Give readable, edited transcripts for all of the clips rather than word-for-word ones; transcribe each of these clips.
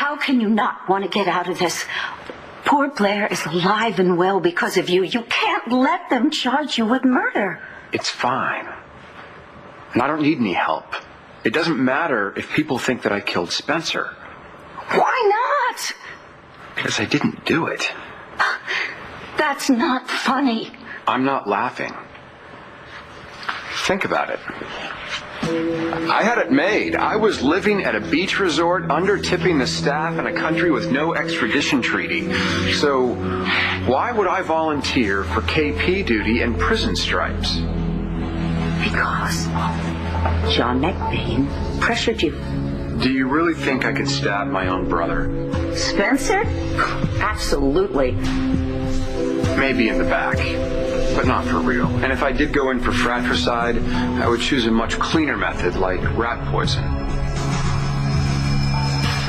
How can you not want to get out of this? Poor Blair is alive and well because of you. You can't let them charge you with murder. It's fine. And I don't need any help. It doesn't matter if people think that I killed Spencer. Why not? Because I didn't do it. That's not funny. I'm not laughing. Think about it. I had it made. I was living at a beach resort, under-tipping the staff in a country with no extradition treaty. So why would I volunteer for KP duty and prison stripes? Because John McBain pressured you. Do you really think I could stab my own brother? Spencer? Absolutely. Maybe in the back, but not for real. And if I did go in for fratricide, I would choose a much cleaner method, like rat poison.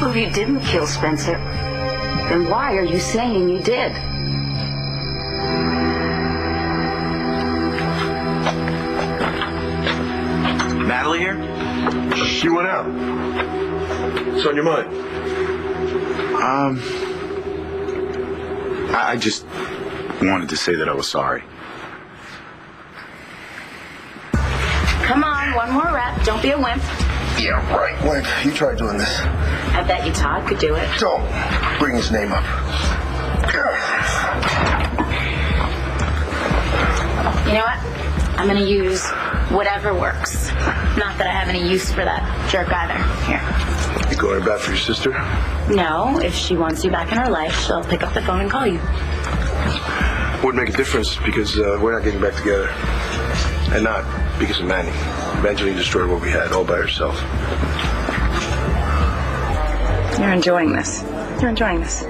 Well, if you didn't kill Spencer, then why are you saying you did? Natalie here? She went out. What's on your mind? I just wanted to say that I was sorry. Come on, one more rep. Don't be a wimp. Yeah, right. Wimp, you try doing this. I bet you Todd could do it. Don't bring his name up. You know what? I'm going to use whatever works. Not that I have any use for that jerk either. Here. You going back for your sister? No, if she wants you back in her life, she'll pick up the phone and call you. Wouldn't make a difference because we're not getting back together. And not because of Manny. Evangeline destroyed what we had all by herself. You're enjoying this. You're enjoying this.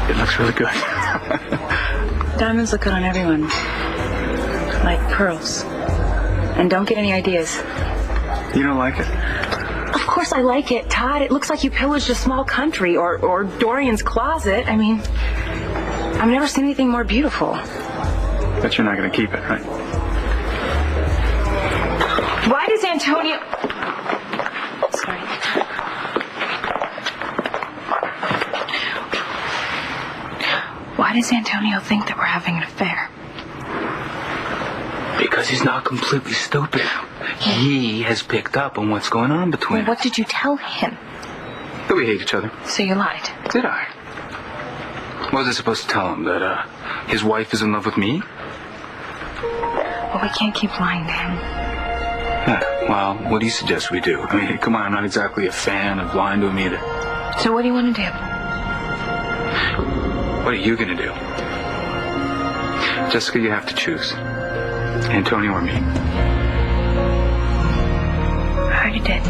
It looks really good. Diamonds look good on everyone. Like pearls. And don't get any ideas. You don't like it? Of course I like it, Todd. It looks like you pillaged a small country or Dorian's closet. I mean, I've never seen anything more beautiful. But you're not going to keep it, right? Why does Antonio... Sorry. Why does Antonio think that we're having an affair? Because he's not completely stupid. He has picked up on what's going on between us. What did you tell him? That we hate each other. So you lied. Did I? What was I supposed to tell him? That his wife is in love with me? Well, we can't keep lying to him. Yeah, well, what do you suggest we do? I mean, come on, I'm not exactly a fan of lying to him either. So what do you want to do? What are you going to do? Jessica, you have to choose. Antonio or me. I already did.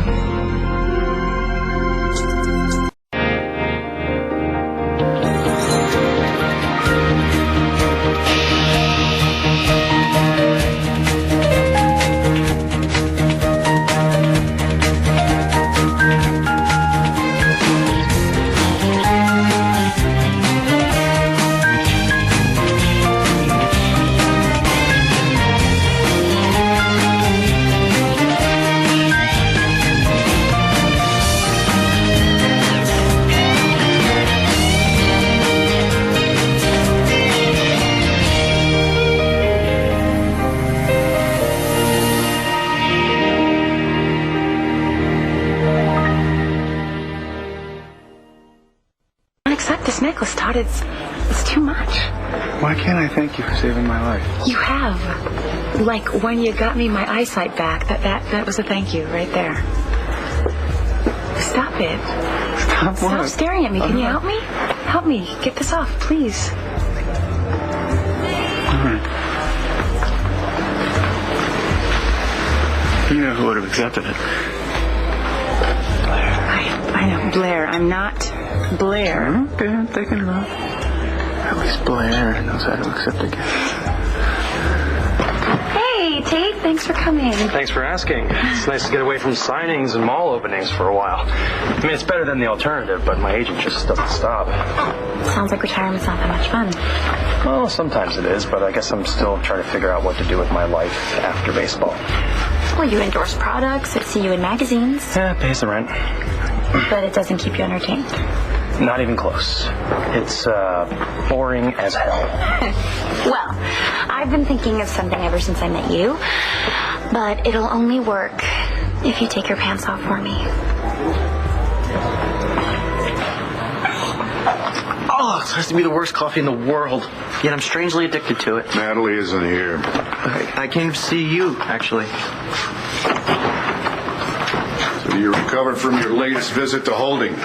Necklace, Todd, it's too much. Why can't I thank you for saving my life? You have. Like when you got me my eyesight back, that was a thank you right there. Stop it. Stop what? Stop staring at me. Can you help me? Help me. Get this off, please. All right. You know who would have accepted it? Blair. I know, Blair. I'm not Blair. Okay, I'm thinking about it. At least Blair knows how to accept a gift. Hey, Tate. Thanks for coming. Thanks for asking. It's nice to get away from signings and mall openings for a while. I mean, it's better than the alternative, but my agent just doesn't stop. Sounds like retirement's not that much fun. Well, sometimes it is, but I guess I'm still trying to figure out what to do with my life after baseball. Well, you endorse products. I see you in magazines. Yeah, it pays the rent. But it doesn't keep you entertained. Not even close. It's boring as hell. Well, I've been thinking of something ever since I met you. But it'll only work if you take your pants off for me. Oh, it has to be the worst coffee in the world. Yet I'm strangely addicted to it. Natalie isn't here. I came to see you, actually. So you recovered from your latest visit to Holding.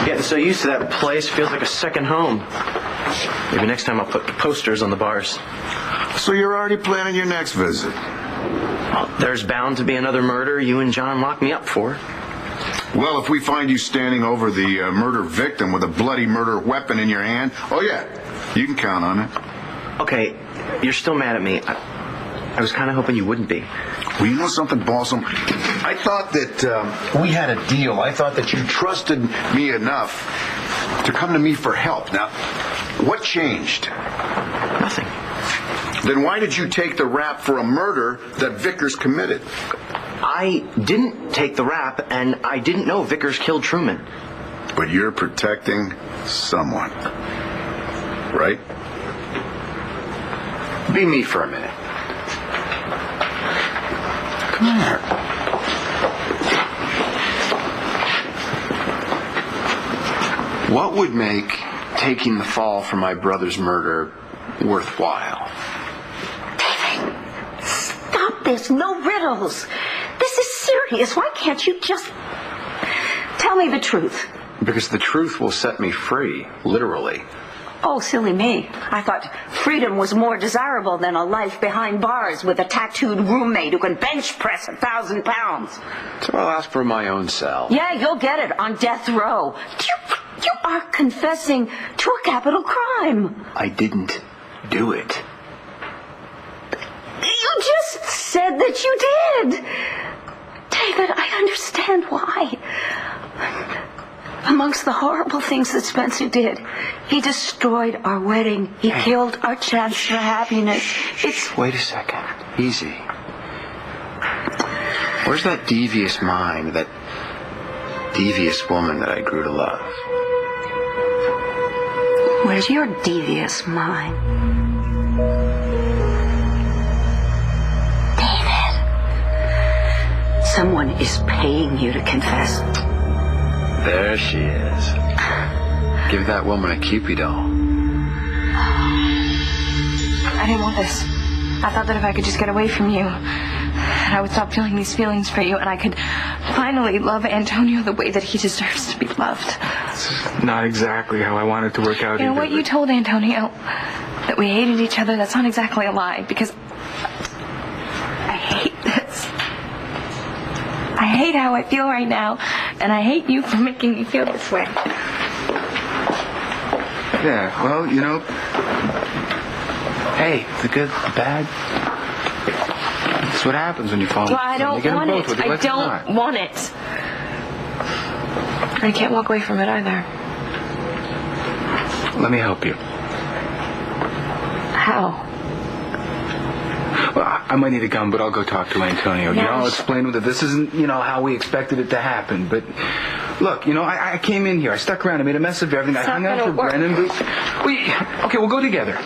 Getting so used to that place, feels like a second home. Maybe next time I'll put posters on the bars. So you're already planning your next visit? Well, there's bound to be another murder you and John locked me up for. Well, if we find you standing over the murder victim with a bloody murder weapon in your hand, oh yeah, you can count on it. Okay, you're still mad at me. I was kind of hoping you wouldn't be. Well, you know something, Balsam? I thought that we had a deal. I thought that you trusted me enough to come to me for help. Now, what changed? Nothing. Then why did you take the rap for a murder that Vickers committed? I didn't take the rap, and I didn't know Vickers killed Truman. But you're protecting someone, right? Be me for a minute. Come here. What would make taking the fall for my brother's murder worthwhile? David, stop this. No riddles. This is serious. Why can't you just tell me the truth? Because the truth will set me free, literally. Oh, silly me. I thought freedom was more desirable than a life behind bars with a tattooed roommate who can bench press 1,000 pounds. So I'll ask for my own cell. Yeah, you'll get it on death row. You are confessing to a capital crime. I didn't do it. You just said that you did. David, I understand why. Amongst the horrible things that Spencer did, he destroyed our wedding. He killed our chance for happiness. Wait a second. Easy. Where's that devious mind, that devious woman that I grew to love? Where's your devious mind? David, someone is paying you to confess. There she is. Give that woman a Cupid doll. I didn't want this. I thought that if I could just get away from you, I would stop feeling these feelings for you, and I could finally love Antonio the way that he deserves to be loved. It's not exactly how I wanted to work out. You know either, what you told Antonio? That we hated each other, that's not exactly a lie, because I hate this. I hate how I feel right now, and I hate you for making me feel this way. Yeah, well, you know, hey, the good, the bad. That's what happens when you fall. Well, I don't want it. I don't want it. I can't walk away from it either. Let me help you. How? Well, I might need a gun, but I'll go talk to Antonio. You know, I'll explain that this isn't, how we expected it to happen. But look, I came in here. I stuck around. I made a mess of everything. I hung out for Brennan. Okay, we'll go together.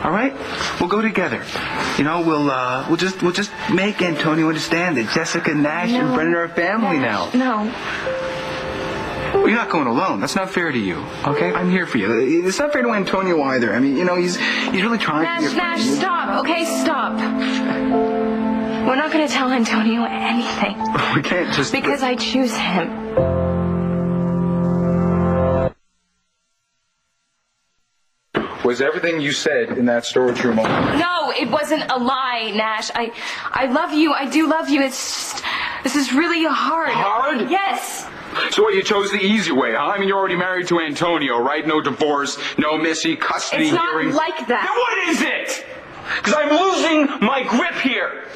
All right? We'll go together. We'll just make Antonio understand that Jessica, Nash, and Brennan are a family now. No. Well, you're not going alone. That's not fair to you. Okay? I'm here for you. It's not fair to Antonio either. I mean, he's really trying to... Nash, stop. Okay, stop. We're not going to tell Antonio anything. We can't just... Because I choose him. Was everything you said in that storage room open? No, it wasn't a lie, Nash. I love you. I do love you. It's just... This is really hard. Hard? Yes. So what, you chose the easy way, huh? I mean, you're already married to Antonio, right? No divorce, no messy custody hearings. It's not like that. Then what is it? Because I'm losing my grip here.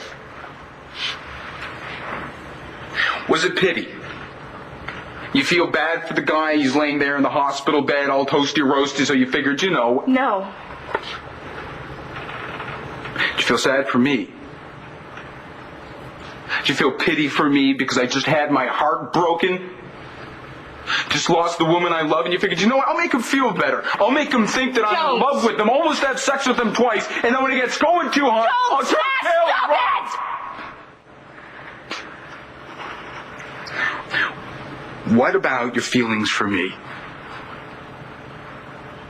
Was it pity? You feel bad for the guy? He's laying there in the hospital bed, all toasty roasty, so you figured, No. Did you feel sad for me? Did you feel pity for me because I just had my heart broken? Just lost the woman I love, and you figured, you know what, I'll make him feel better. I'll make him think that I'm in love with him. Almost had sex with him twice, and then when it gets going too hard, I'll turn tail and run. What about your feelings for me?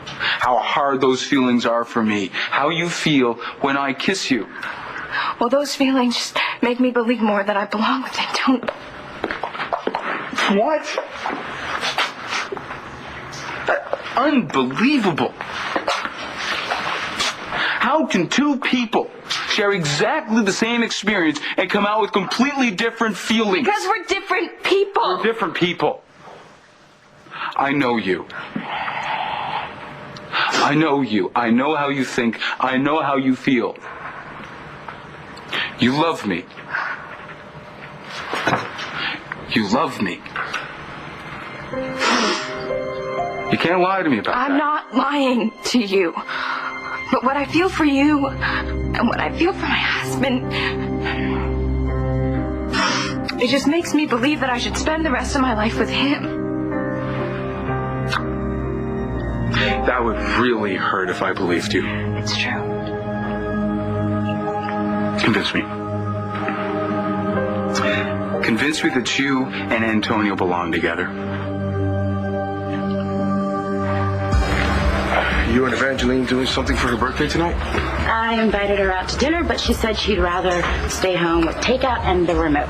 How hard those feelings are for me. How you feel when I kiss you. Well, those feelings just make me believe more that I belong with Antonio. What? Unbelievable. How can two people share exactly the same experience and come out with completely different feelings? Because we're different people. We're different people. I know you. I know you. I know how you think. I know how you feel. You love me. You love me. You can't lie to me about that. I'm not lying to you. But what I feel for you and what I feel for my husband, it just makes me believe that I should spend the rest of my life with him. That would really hurt if I believed you. It's true. Convince me. Convince me that you and Antonio belong together. You and Evangeline doing something for her birthday tonight? I invited her out to dinner, but she said she'd rather stay home with takeout and the remote.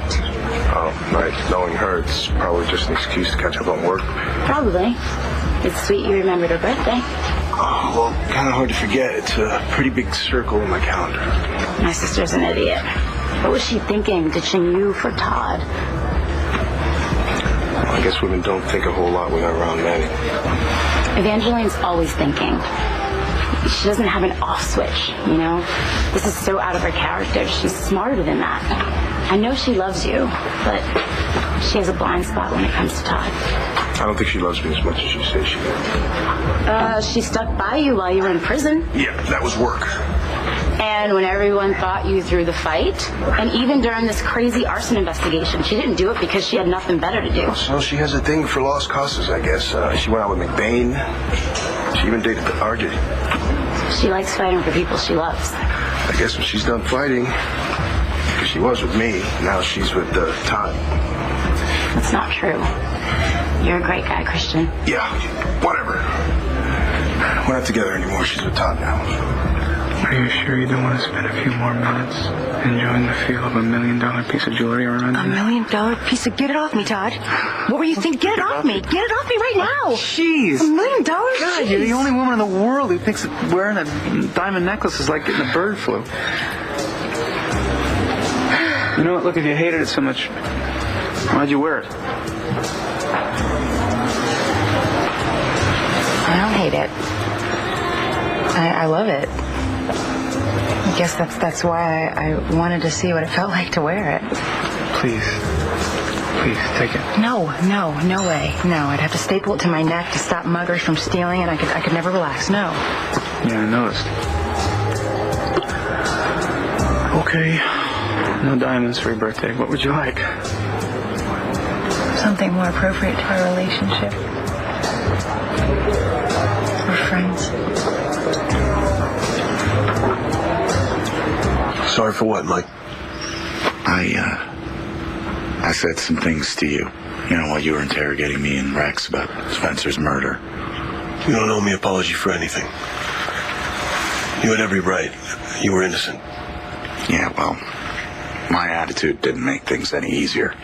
Oh, right. Knowing her, it's probably just an excuse to catch up on work. Probably. It's sweet you remembered her birthday. Oh, well, kind of hard to forget. It's a pretty big circle in my calendar. My sister's an idiot. What was she thinking, ditching you for Todd? Well, I guess women don't think a whole lot when they're around Manny. Evangeline's always thinking. She doesn't have an off switch, you know? This is so out of her character. She's smarter than that. I know she loves you, but she has a blind spot when it comes to Todd. I don't think she loves me as much as you say she does. She stuck by you while you were in prison. Yeah, that was work. And when everyone thought you threw the fight, and even during this crazy arson investigation, she didn't do it because she had nothing better to do. So she has a thing for lost causes, I guess. She went out with McBain. She even dated RJ. She likes fighting for people she loves. I guess when she's done fighting, because she was with me, now she's with Todd. That's not true. You're a great guy, Christian. Yeah, whatever. We're not together anymore. She's with Todd now. Are you sure you don't want to spend a few more minutes enjoying the feel of $1 million piece of jewelry around you? $1 million piece of... Get it off me, Todd. What were you thinking? Get it off me. Get it off me right now. Jeez. $1 million? God, you're the only woman in the world who thinks that wearing a diamond necklace is like getting a bird flu. You know what? Look, if you hated it so much, why'd you wear it? I don't hate it. I love it. I guess that's why I wanted to see what it felt like to wear it. Please, take it. No way. No, I'd have to staple it to my neck to stop muggers from stealing, and I could never relax. No. Yeah, I noticed. Okay, no diamonds for your birthday. What would you like? Something more appropriate to our relationship. We're friends. Sorry for what, Mike? I said some things to you, while you were interrogating me and Rex about Spencer's murder. You don't owe me an apology for anything. You had every right. You were innocent. Yeah, well, my attitude didn't make things any easier.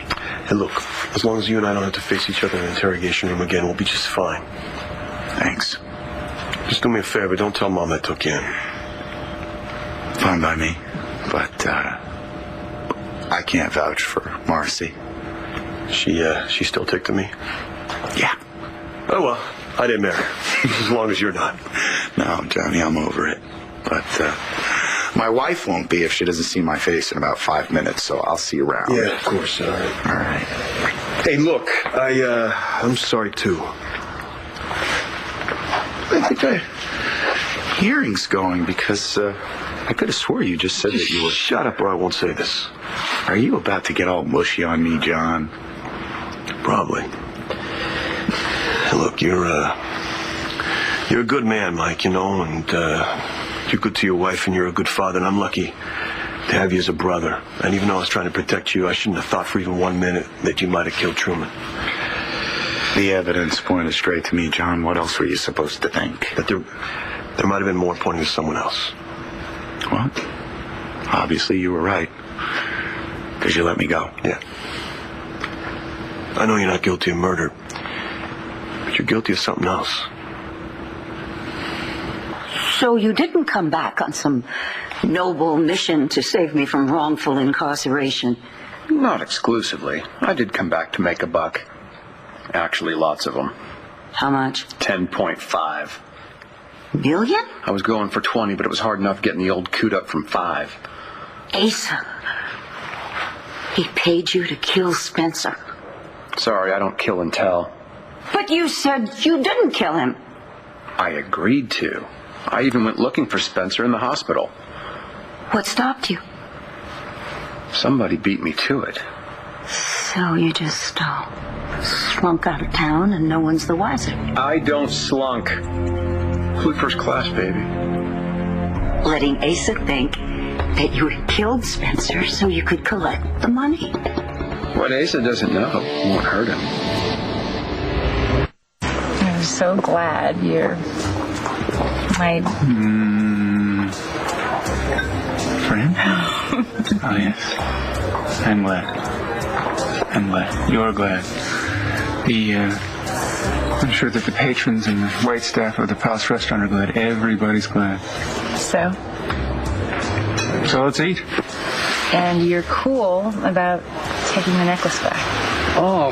Hey, look, as long as you and I don't have to face each other in an interrogation room again, we'll be just fine. Thanks. Just do me a favor, don't tell Mom I took you in. Fine by me, but I can't vouch for Marcy. She still ticked to me? Yeah. Oh, well, I didn't marry her. As long as you're not. No, Johnny, I'm over it. But my wife won't be if she doesn't see my face in about 5 minutes, so I'll see you around. Yeah, of course. All right. All right. Hey, look, I'm sorry, too. I think the hearing's going because I could have swore you just said that you were... Shut up or I won't say this. Are you about to get all mushy on me, John? Probably. Look, you're a good man, Mike, you know, and you're good to your wife and you're a good father, and I'm lucky to have you as a brother. And even though I was trying to protect you, I shouldn't have thought for even 1 minute that you might have killed Truman. The evidence pointed straight to me, John. What else were you supposed to think? But there might have been more pointing to someone else. Well, obviously you were right. Because you let me go. Yeah. I know you're not guilty of murder, but you're guilty of something else. So you didn't come back on some noble mission to save me from wrongful incarceration? Not exclusively. I did come back to make a buck. Actually, lots of them. How much? 10.5. Million? I was going for 20, but it was hard enough getting the old coot up from 5. Asa. He paid you to kill Spencer. Sorry, I don't kill and tell. But you said you didn't kill him. I agreed to. I even went looking for Spencer in the hospital. What stopped you? Somebody beat me to it. So you just slunk out of town and no one's the wiser. I don't slunk. Flew first class, baby. Letting Asa think that you had killed Spencer so you could collect the money. What Asa doesn't know won't hurt him. I'm so glad you're my... Friend? Oh, yes. I'm glad. You're glad. I'm sure that the patrons and the wait staff of the Palace Restaurant are glad. Everybody's glad. So let's eat. And you're cool about taking the necklace back. Oh,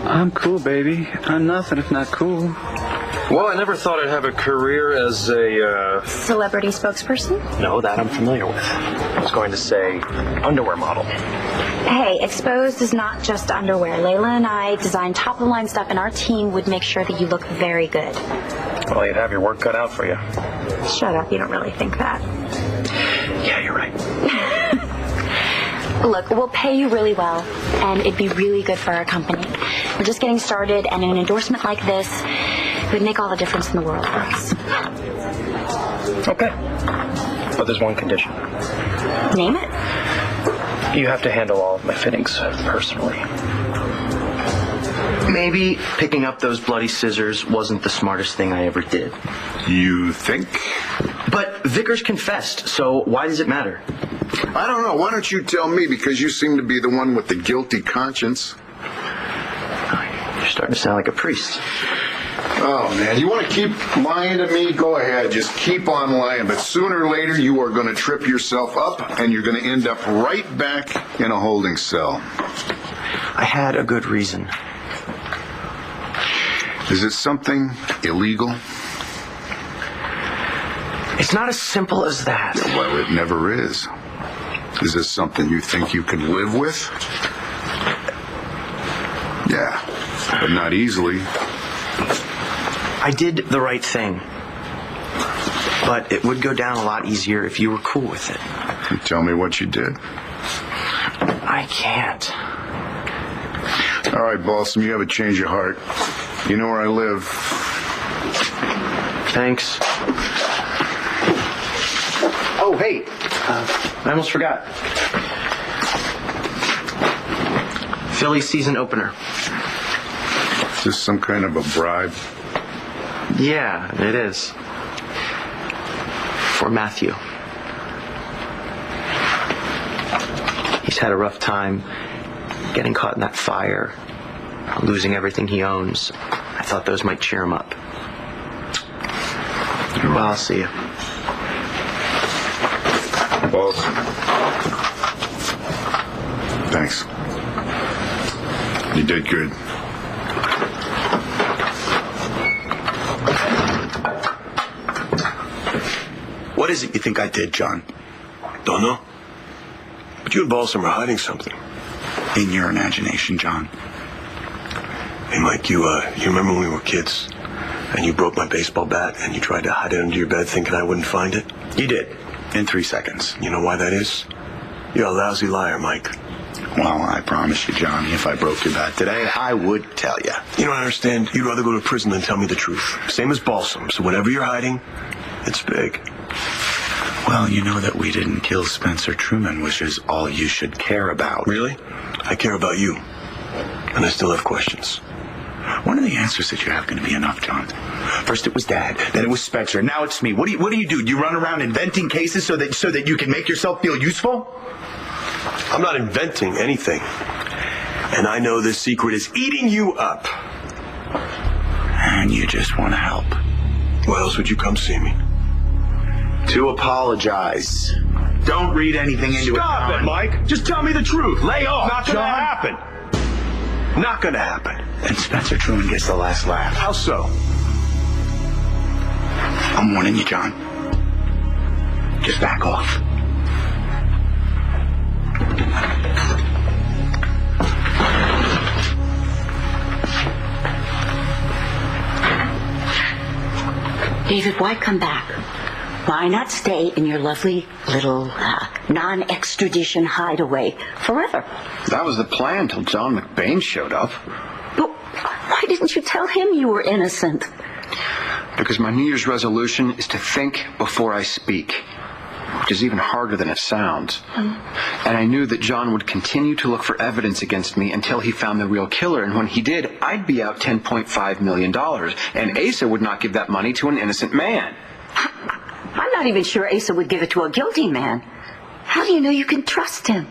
I'm cool, baby. I'm nothing if not cool. Well, I never thought I'd have a career as a, Celebrity spokesperson? No, that I'm familiar with. I was going to say underwear model. Hey, Exposed is not just underwear. Layla and I designed top-of-the-line stuff, and our team would make sure that you look very good. Well, you'd have your work cut out for you. Shut up, you don't really think that. Yeah, you're right. Look, we'll pay you really well, and it'd be really good for our company. We're just getting started, and an endorsement like this would make all the difference in the world for us. Okay. But there's one condition. Name it. You have to handle all of my fittings personally. Maybe picking up those bloody scissors wasn't the smartest thing I ever did. You think? But Vickers confessed, so why does it matter? I don't know. Why don't you tell me? Because you seem to be the one with the guilty conscience. You're starting to sound like a priest. Oh, man, you want to keep lying to me? Go ahead. Just keep on lying. But sooner or later, you are going to trip yourself up, and you're going to end up right back in a holding cell. I had a good reason. Is it something illegal? It's not as simple as that. Well, it never is. Is this something you think you can live with? Yeah, but not easily. I did the right thing. But it would go down a lot easier if you were cool with it. Tell me what you did. I can't. All right, Balsam, you have a change of heart. You know where I live. Thanks. Oh, hey. I almost forgot. Philly season opener. Is this some kind of a bribe? Yeah, it is. For Matthew. He's had a rough time getting caught in that fire, losing everything he owns. I thought those might cheer him up. Well, I'll see you. Balsam. Thanks. You did good. What is it you think I did, John? Don't know. But you and Balsam are hiding something. In your imagination, John. Hey, Mike, you remember when we were kids and you broke my baseball bat and you tried to hide it under your bed thinking I wouldn't find it? You did. In 3 seconds. You know why that is? You're a lousy liar, Mike. Well, I promise you, Johnny, if I broke your back today, I would tell you. You don't understand. You'd rather go to prison than tell me the truth. Same as Balsam. So whatever you're hiding, it's big. Well, you know that we didn't kill Spencer Truman, which is all you should care about. Really? I care about you. And I still have questions. When are the answers that you have going to be enough, John? First it was Dad, then it was Spencer, now it's me. What do you do? Do you run around inventing cases so that you can make yourself feel useful? I'm not inventing anything. And I know this secret is eating you up. And you just want to help. Why else would you come see me? To apologize. Don't read anything into it. Stop it, Mike. Just tell me the truth. Lay off. Not gonna happen. Not gonna happen. And Spencer Truman gets the last laugh. How so? I'm warning you, John. Just back off. David, why come back? Why not stay in your lovely little non-extradition hideaway forever? That was the plan till John McBain showed up. But why didn't you tell him you were innocent? Because my New Year's resolution is to think before I speak, which is even harder than it sounds. And I knew that John would continue to look for evidence against me until he found the real killer. And when he did, I'd be out $10.5 million. And Asa would not give that money to an innocent man. I'm not even sure Asa would give it to a guilty man. How do you know you can trust him?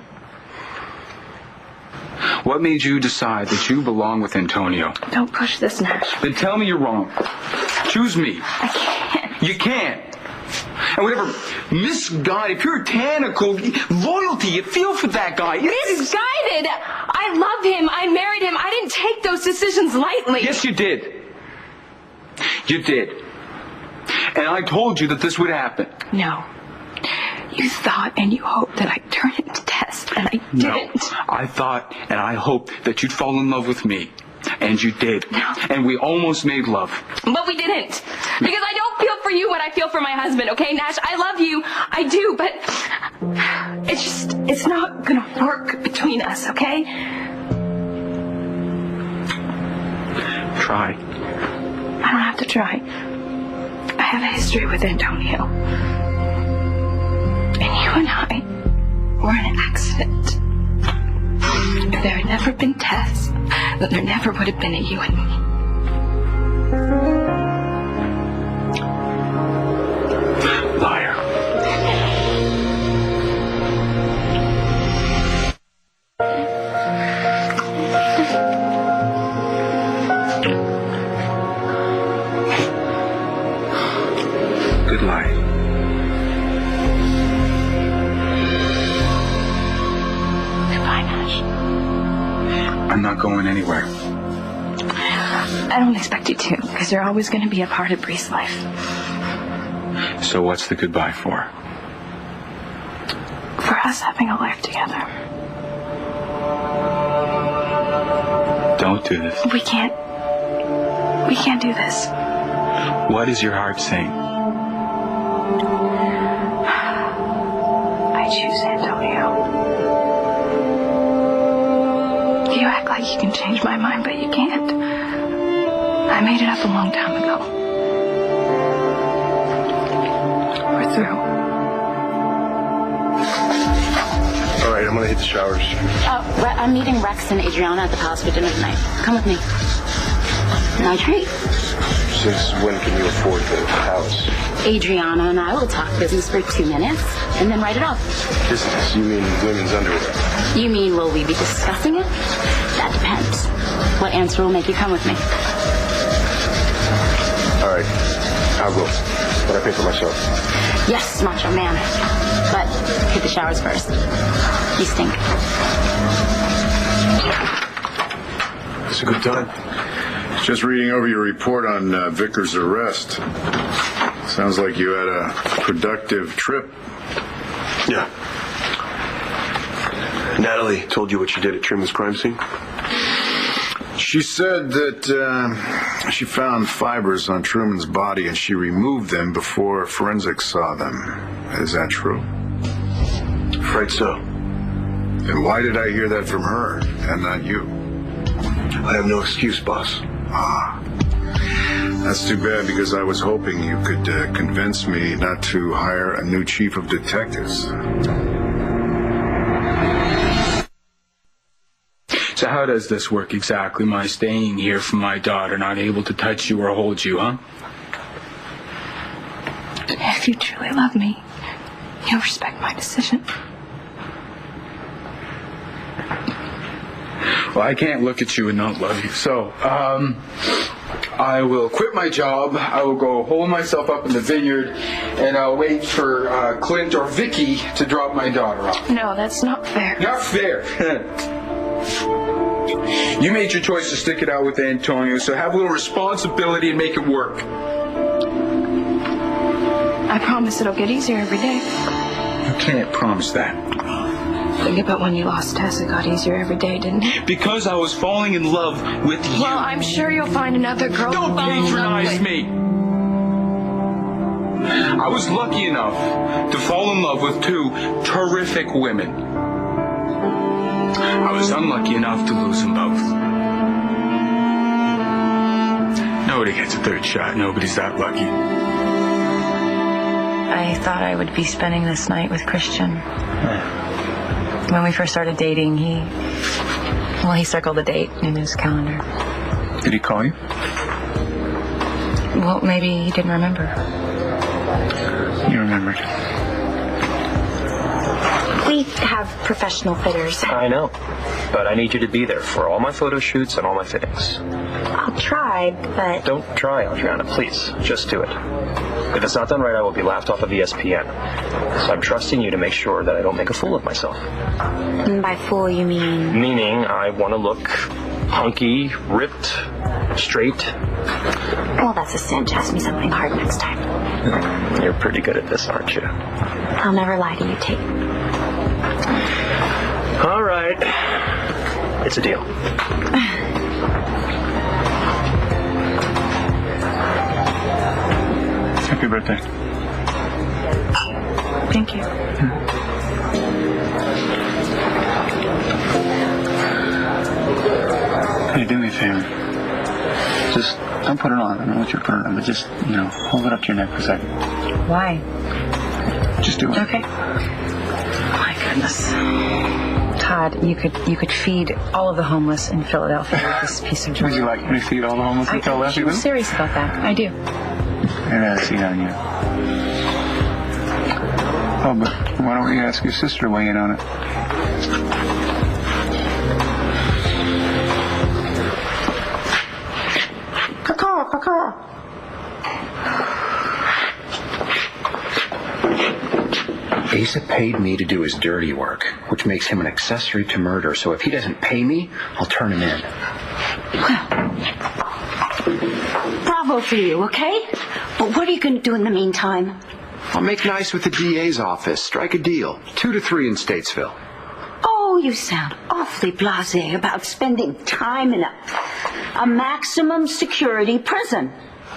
What made you decide that you belong with Antonio? Don't push this, Nash. Then tell me you're wrong. Choose me. I can't. You can't. And whatever misguided, puritanical loyalty you feel for that guy. Misguided? I love him. I married him. I didn't take those decisions lightly. Yes, you did. You did. And I told you that this would happen. No. You thought and you hoped that I'd turn it to test, and I didn't. No, I thought and I hoped that you'd fall in love with me. And you did. No. And we almost made love. But we didn't. Because I don't feel for you what I feel for my husband, okay, Nash? I love you. I do, but it's not gonna work between us, okay? Try. I don't have to try. I have a history with Antonio. And you and I were an accident. If there had never been Tess, then there never would have been a you and me. Liar. Good lie. Goodbye, Nash. I'm not going anywhere. I don't expect you to, because you're always going to be a part of Bree's life. So what's the goodbye for? For us having a life together. Don't do this. We can't do this. What is your heart saying? I choose Antonio. You act like you can change my mind, but you can't. I made it up a long time ago. We're through. All right, I'm gonna hit the showers. I'm meeting Rex and Adriana at the palace for dinner tonight. Come with me. No treat. Since when can you afford the house? Adriana and I will talk business for 2 minutes and then write it off. Business? You mean women's underwear? You mean will we be discussing it? That depends. What answer will make you come with me? All right, I'll go. But I pay for myself. Yes, macho man. But hit the showers first. You stink. It's a good time. Just reading over your report on Vickers' arrest. Sounds like you had a productive trip. Yeah. Natalie told you what she did at Truman's crime scene? She said that she found fibers on Truman's body and she removed them before forensics saw them. Is that true? Afraid so. Then why did I hear that from her and not you? I have no excuse, boss. That's too bad, because I was hoping you could convince me not to hire a new chief of detectives. So how does this work exactly, my staying here for my daughter, not able to touch you or hold you, huh? If you truly love me, you'll respect my decision. Well, I can't look at you and not love you. So, I will quit my job. I will go hole myself up in the vineyard, and I'll wait for Clint or Vicky to drop my daughter off. No, that's not fair. Not fair. You made your choice to stick it out with Antonio, so have a little responsibility and make it work. I promise it'll get easier every day. You can't promise that. Think about when you lost Tess. It got easier every day, didn't it? Because I was falling in love with you. Well, I'm sure you'll find another girl. Don't patronize me. I was lucky enough to fall in love with 2 terrific women. I was unlucky enough to lose them both. Nobody gets a 3rd shot. Nobody's that lucky. I thought I would be spending this night with Christian. When we first started dating, he circled a date in his calendar. Did he call you? Well, maybe he didn't remember. You remembered. We have professional fitters. I know, but I need you to be there for all my photo shoots and all my fittings. I'll try, but... Don't try, Adriana, please. Just do it. If it's not done right, I will be laughed off of ESPN. So I'm trusting you to make sure that I don't make a fool of myself. And by fool, you mean... Meaning I want to look hunky, ripped, straight. Well, that's a cinch. Ask me something hard next time. You're pretty good at this, aren't you? I'll never lie to you, Tate. All right. It's a deal. Happy birthday. Thank you. Hey, do me a favor. Just don't put it on. I don't know what you're putting it on, but just, hold it up to your neck for a second. Why? Just do it. Okay. My goodness. Todd, you could feed all of the homeless in Philadelphia with this piece of jewelry. Would you like me to feed all the homeless in Philadelphia? I'm serious about that. I do. I'd rather see it on you. Oh, but why don't we ask your sister to weigh in on it? Caw. Asa paid me to do his dirty work, which makes him an accessory to murder. So if he doesn't pay me, I'll turn him in. Bravo for you, okay? But what are you going to do in the meantime? I'll make nice with the DA's office. Strike a deal. 2 to 3 in Statesville. Oh, you sound awfully blasé about spending time in a maximum security prison.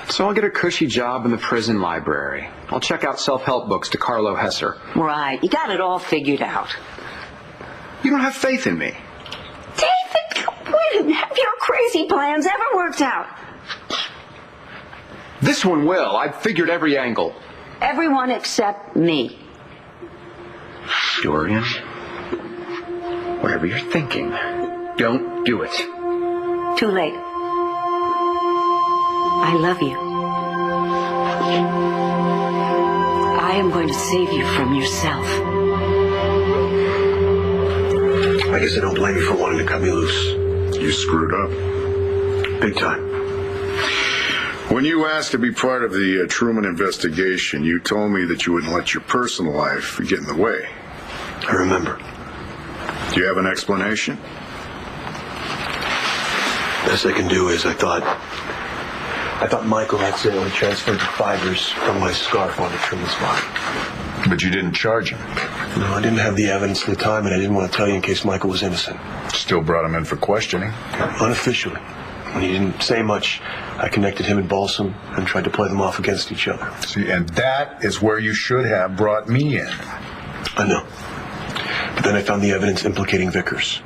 So I'll get a cushy job in the prison library. I'll check out self-help books to Carlo Hesser. Right, you got it all figured out. You don't have faith in me. David, when have your crazy plans ever worked out? This one will. I've figured every angle. Everyone except me. Dorian, whatever you're thinking, don't do it. Too late. I love you. I am going to save you from yourself. I guess I don't blame you for wanting to cut me loose. You screwed up. Big time. When you asked to be part of the Truman investigation, you told me that you wouldn't let your personal life get in the way. I remember. Do you have an explanation? Best I can do is I thought Michael accidentally transferred the fibers from my scarf onto Truman's body. But you didn't charge him. No, I didn't have the evidence at the time, and I didn't want to tell you in case Michael was innocent. Still brought him in for questioning. Unofficially. When he didn't say much, I connected him and Balsam and tried to play them off against each other. See, and that is where you should have brought me in. I know. But then I found the evidence implicating Vickers.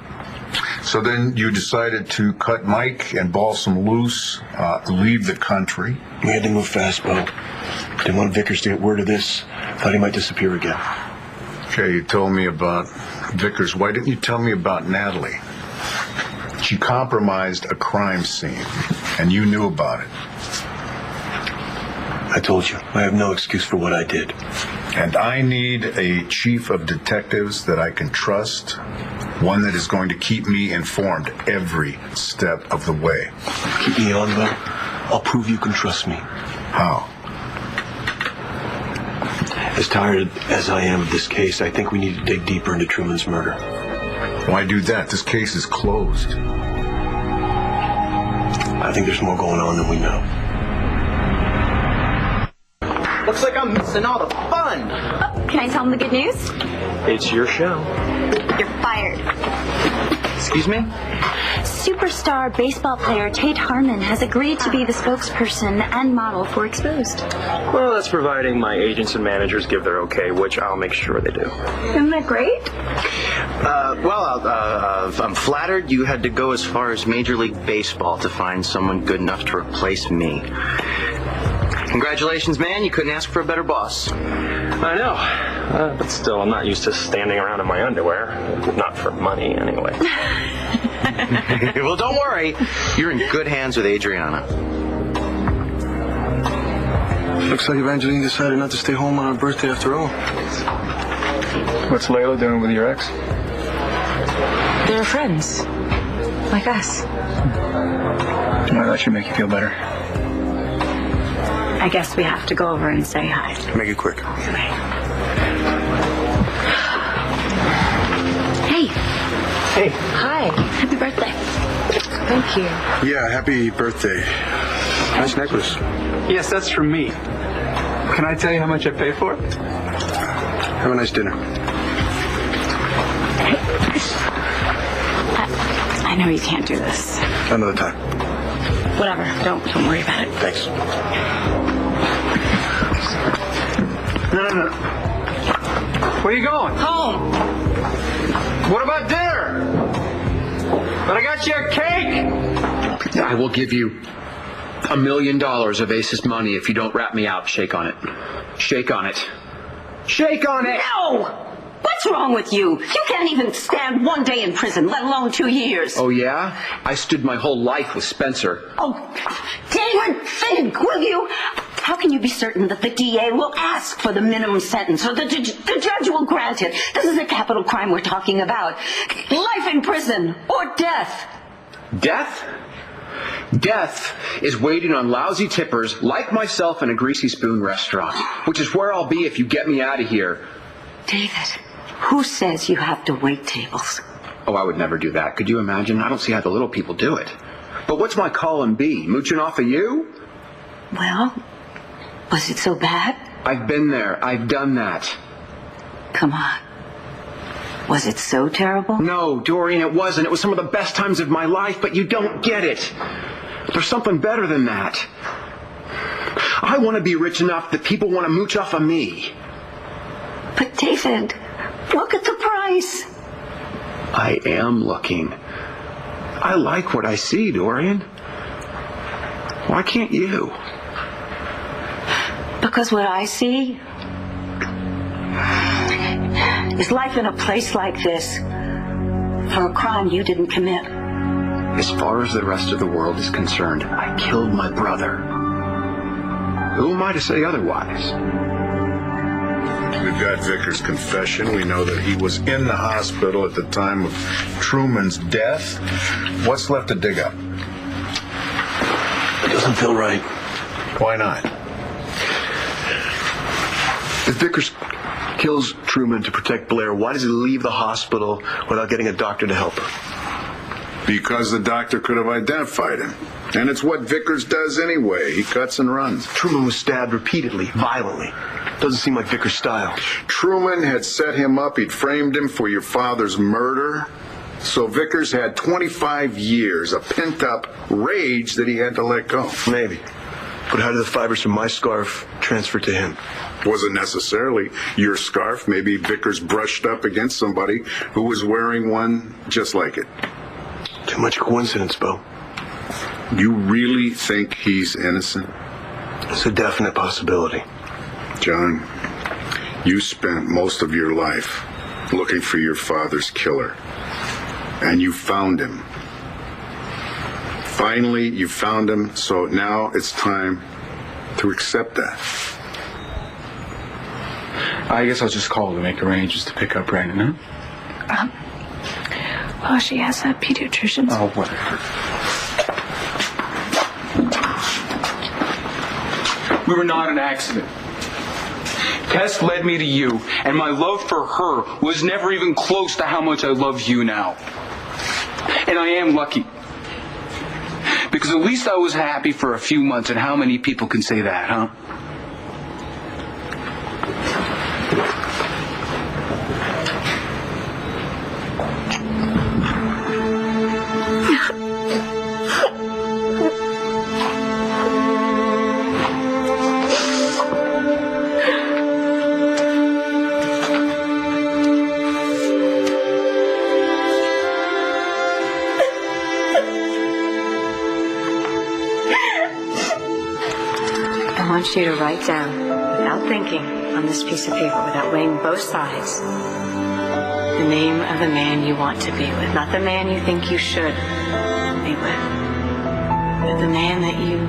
So then you decided to cut Mike and Balsam loose, leave the country. We had to move fast, Bo. Didn't want Vickers to get word of this. Thought he might disappear again. Okay, you told me about Vickers. Why didn't you tell me about Natalie? She compromised a crime scene, and you knew about it. I told you, I have no excuse for what I did. And I need a chief of detectives that I can trust, one that is going to keep me informed every step of the way. Keep me on, Bo. I'll prove you can trust me. How? As tired as I am of this case, I think we need to dig deeper into Truman's murder. Why do that? This case is closed. I think there's more going on than we know. Looks like I'm missing all the fun. Can I tell him the good news? It's your show. You're fired. Excuse me? Superstar baseball player Tate Harmon has agreed to be the spokesperson and model for Exposed. Well, that's providing my agents and managers give their okay, which I'll make sure they do. Isn't that great? I'm flattered you had to go as far as Major League Baseball to find someone good enough to replace me. Congratulations, man. You couldn't ask for a better boss. I know. But still, I'm not used to standing around in my underwear. Not for money, anyway. Well, don't worry. You're in good hands with Adriana. Looks like Evangeline decided not to stay home on her birthday after all. What's Layla doing with your ex? They're friends. Like us. Well, that should make you feel better. I guess we have to go over and say hi. Make it quick. Hey. Hey. Hi. Happy birthday. Thank you. Yeah, happy birthday. Nice necklace. Yes, that's from me. Can I tell you how much I paid for it? Have a nice dinner. I know you can't do this. Another time. Whatever. Don't worry about it. Thanks. No. Where are you going? Home. What about dinner? But I got you a cake! I will give you $1 million of Ace's money if you don't rat me out. Shake on it. Shake on it. Shake on it! No! What's wrong with you? You can't even stand 1 day in prison, let alone 2 years. Oh, yeah? I stood my whole life with Spencer. Oh, David, think, will you? How can you be certain that the DA will ask for the minimum sentence or the judge will grant it? This is a capital crime we're talking about. Life in prison or death. Death? Death is waiting on lousy tippers like myself in a Greasy Spoon restaurant, which is where I'll be if you get me out of here. David, who says you have to wait tables? Oh, I would never do that. Could you imagine? I don't see how the little people do it. But what's my calling be? Mooching off of you? Well, was it so bad? I've been there. I've done that. Come on. Was it so terrible? No, Dorian, it wasn't. It was some of the best times of my life, but you don't get it. There's something better than that. I want to be rich enough that people want to mooch off of me. But David, look at the price. I am looking. I like what I see, Dorian. Why can't you? Because what I see is life in a place like this for a crime you didn't commit. As far as the rest of the world is concerned, I killed my brother. Who am I to say otherwise? We've got Vickers' confession. We know that he was in the hospital at the time of Truman's death. What's left to dig up? It doesn't feel right. Why not? If Vickers kills Truman to protect Blair, why does he leave the hospital without getting a doctor to help her? Because the doctor could have identified him. And it's what Vickers does anyway. He cuts and runs. Truman was stabbed repeatedly, violently. Doesn't seem like Vickers' style. Truman had set him up. He'd framed him for your father's murder. So Vickers had 25 years of pent-up rage that he had to let go. Maybe. But how did the fibers from my scarf transfer to him? Wasn't necessarily your scarf. Maybe Vickers brushed up against somebody who was wearing one just like it. Too much coincidence, Bo. You really think he's innocent? It's a definite possibility. John, you spent most of your life looking for your father's killer. And you found him. Finally, you found him, so now it's time to accept that. I guess I'll just call to make arrangements to pick up Brandon, huh? Well, she has a pediatrician's. Oh, whatever. We were not an accident. Tess led me to you, and my love for her was never even close to how much I love you now. And I am lucky. Because at least I was happy for a few months, and how many people can say that, huh? I want you to write down, without thinking, on this piece of paper, without weighing both sides, the name of the man you want to be with. Not the man you think you should be with, but the man that you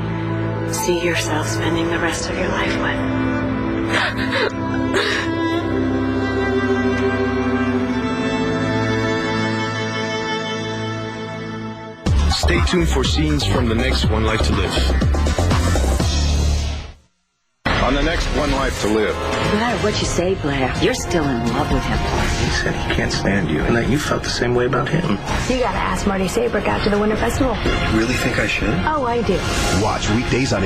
see yourself spending the rest of your life with. Stay tuned for scenes from the next One Life to Live. On the next One Life to Live. No matter what you say, Blair, you're still in love with him. He said he can't stand you, and that you felt the same way about him. You gotta ask Marty Sabrick after the Winter Festival. You really think I should? Oh, I do. Watch weekdays on